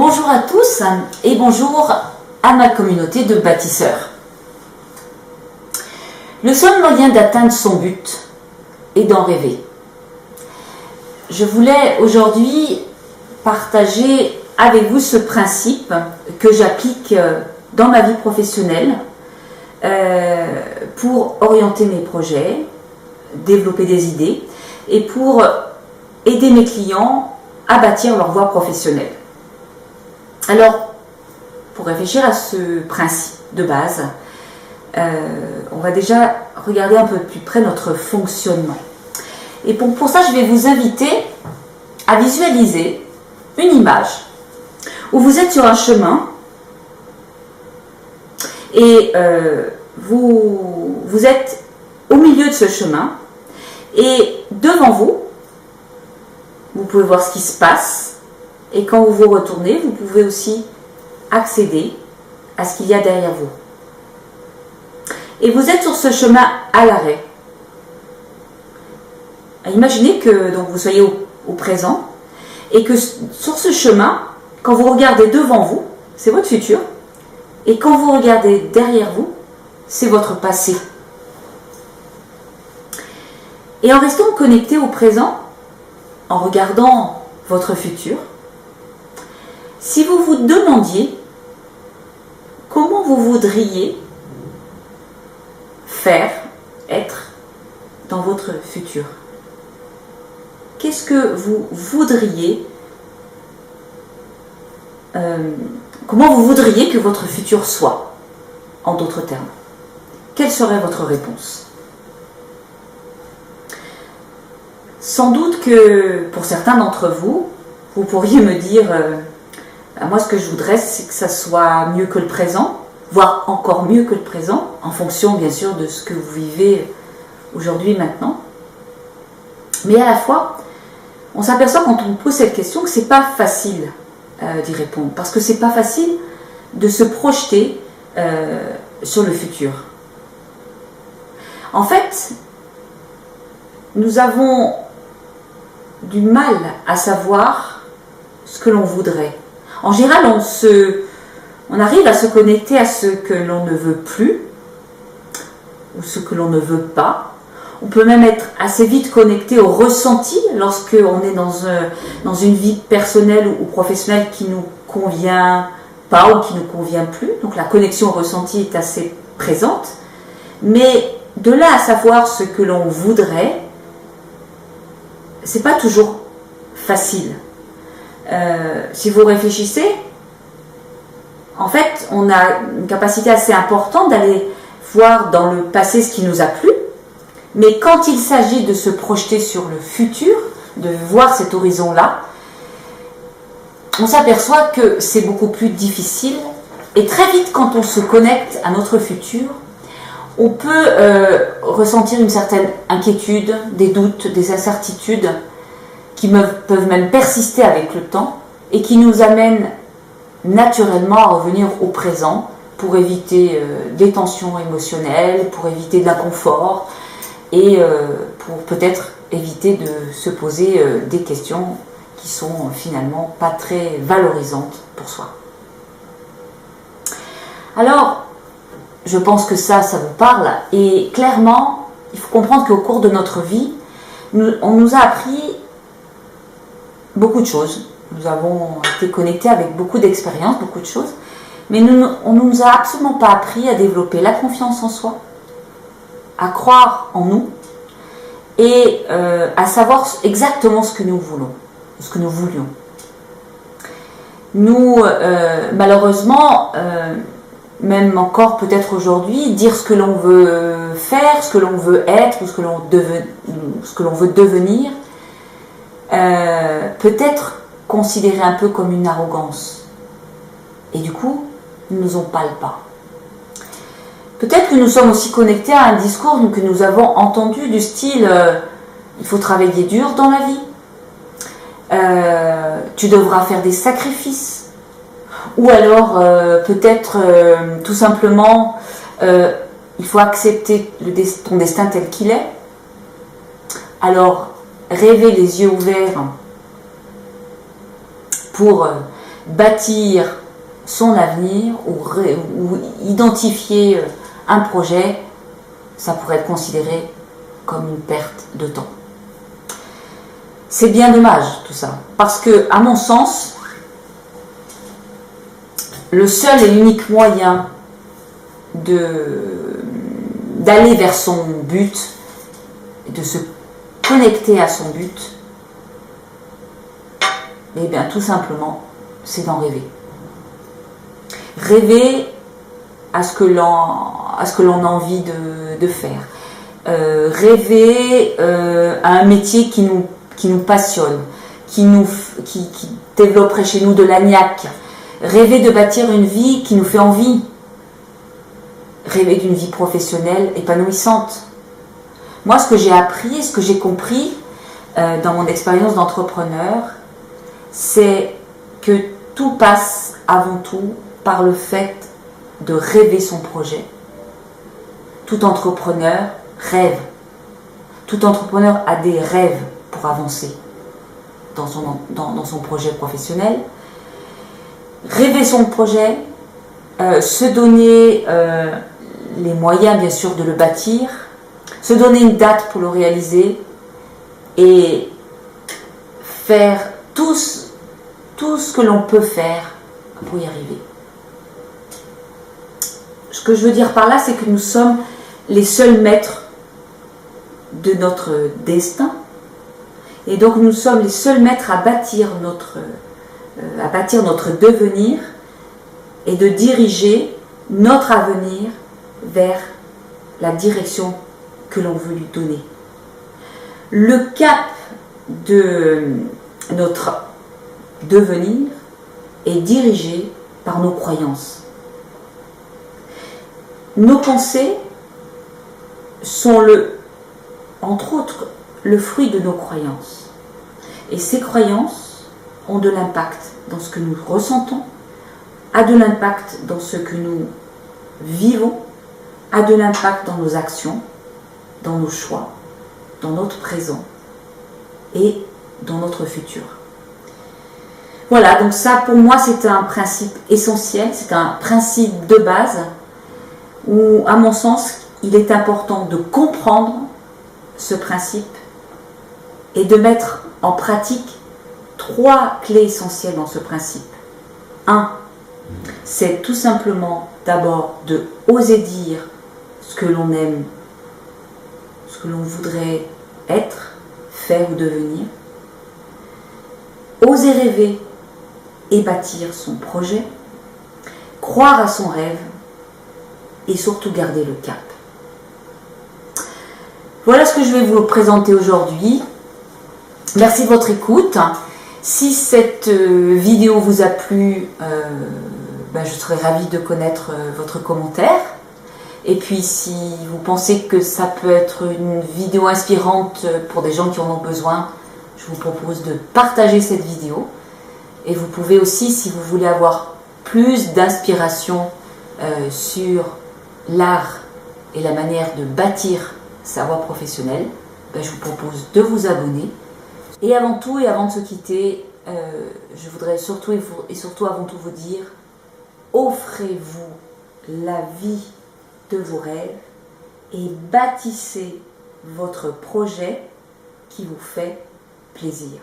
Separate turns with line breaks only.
Bonjour à tous et bonjour à ma communauté de bâtisseurs. Le seul moyen d'atteindre son but est d'en rêver. Je voulais aujourd'hui partager avec vous ce principe que j'applique dans ma vie professionnelle pour orienter mes projets, développer des idées et pour aider mes clients à bâtir leur voie professionnelle. Alors, pour réfléchir à ce principe de base, on va déjà regarder un peu plus près notre fonctionnement. Et pour ça, je vais vous inviter à visualiser une image où vous êtes sur un chemin et vous êtes au milieu de ce chemin et devant vous, vous pouvez voir ce qui se passe et quand vous vous retournez, vous pouvez aussi accéder à ce qu'il y a derrière vous. Et vous êtes sur ce chemin à l'arrêt. Imaginez que donc, vous soyez au présent et que sur ce chemin, quand vous regardez devant vous, c'est votre futur, et quand vous regardez derrière vous, c'est votre passé. Et en restant connecté au présent, en regardant votre futur, si vous vous demandiez comment vous voudriez faire, être dans votre futur, qu'est-ce que vous voudriez, comment vous voudriez que votre futur soit, en d'autres termes? Quelle serait votre réponse? Sans doute que pour certains d'entre vous, vous pourriez me dire moi ce que je voudrais c'est que ça soit mieux que le présent, voire encore mieux que le présent, en fonction bien sûr de ce que vous vivez aujourd'hui, maintenant. Mais à la fois, on s'aperçoit quand on pose cette question que c'est pas facile d'y répondre, parce que c'est pas facile de se projeter sur le futur. En fait, nous avons du mal à savoir ce que l'on voudrait. En général, on arrive à se connecter à ce que l'on ne veut plus ou ce que l'on ne veut pas. On peut même être assez vite connecté au ressenti lorsque on est dans une vie personnelle ou professionnelle qui nous convient pas ou qui nous convient plus. Donc la connexion au ressenti est assez présente. Mais de là à savoir ce que l'on voudrait, c'est pas toujours facile. Si vous réfléchissez, en fait, on a une capacité assez importante d'aller voir dans le passé ce qui nous a plu, mais quand il s'agit de se projeter sur le futur, de voir cet horizon-là, on s'aperçoit que c'est beaucoup plus difficile, et très vite, quand on se connecte à notre futur, on peut ressentir une certaine inquiétude, des doutes, des incertitudes, qui peuvent même persister avec le temps et qui nous amènent naturellement à revenir au présent pour éviter des tensions émotionnelles, pour éviter de l'inconfort et pour peut-être éviter de se poser des questions qui sont finalement pas très valorisantes pour soi. Alors, je pense que ça vous parle et clairement, il faut comprendre qu'au cours de notre vie, on nous a appris beaucoup de choses. Nous avons été connectés avec beaucoup d'expériences, beaucoup de choses, mais on ne nous a absolument pas appris à développer la confiance en soi, à croire en nous et à savoir exactement ce que nous voulons, ce que nous voulions. Nous, malheureusement, même encore peut-être aujourd'hui, dire ce que l'on veut faire, ce que l'on veut être ou ce que l'on veut devenir, peut être considéré un peu comme une arrogance. Et du coup, nous n'osons pas le pas. Peut-être que nous sommes aussi connectés à un discours que nous avons entendu du style il faut travailler dur dans la vie, tu devras faire des sacrifices, ou alors peut-être tout simplement il faut accepter ton destin tel qu'il est. Alors rêver les yeux ouverts pour bâtir son avenir ou identifier un projet, ça pourrait être considéré comme une perte de temps. C'est bien dommage tout ça, parce que, à mon sens, le seul et l'unique moyen d'aller vers son but, de se connecter à son but, eh bien tout simplement, c'est d'en rêver. Rêver à ce que l'on a envie de faire. Rêver à un métier qui nous passionne, qui développerait chez nous de la niaque. Rêver de bâtir une vie qui nous fait envie. Rêver d'une vie professionnelle épanouissante. Moi, ce que j'ai appris, ce que j'ai compris dans mon expérience d'entrepreneur, c'est que tout passe avant tout par le fait de rêver son projet. Tout entrepreneur rêve. Tout entrepreneur a des rêves pour avancer dans son projet professionnel. Rêver son projet, se donner les moyens bien sûr de le bâtir, se donner une date pour le réaliser et faire tout ce que l'on peut faire pour y arriver. Ce que je veux dire par là, c'est que nous sommes les seuls maîtres de notre destin et donc nous sommes les seuls maîtres à bâtir notre devenir et de diriger notre avenir vers la direction que l'on veut lui donner. Le cap de notre devenir est dirigé par nos croyances. Nos pensées sont entre autres, le fruit de nos croyances. Et ces croyances ont de l'impact dans ce que nous ressentons, a de l'impact dans ce que nous vivons, a de l'impact dans nos actions, dans nos choix, dans notre présent et dans notre futur. Voilà, donc ça pour moi c'est un principe essentiel, c'est un principe de base où à mon sens il est important de comprendre ce principe et de mettre en pratique 3 clés essentielles dans ce principe. 1, c'est tout simplement d'abord de oser dire ce que l'on aime, ce que l'on voudrait être, faire ou devenir. Oser rêver et bâtir son projet, croire à son rêve et surtout garder le cap. Voilà ce que je vais vous présenter aujourd'hui. Merci de votre écoute. Si cette vidéo vous a plu, je serais ravie de connaître votre commentaire. Et puis si vous pensez que ça peut être une vidéo inspirante pour des gens qui en ont besoin, je vous propose de partager cette vidéo. Et vous pouvez aussi, si vous voulez avoir plus d'inspiration sur l'art et la manière de bâtir sa voie professionnelle, je vous propose de vous abonner. Et avant tout et avant de se quitter, je voudrais surtout avant tout vous dire, offrez-vous la vie de vos rêves et bâtissez votre projet qui vous fait plaisir.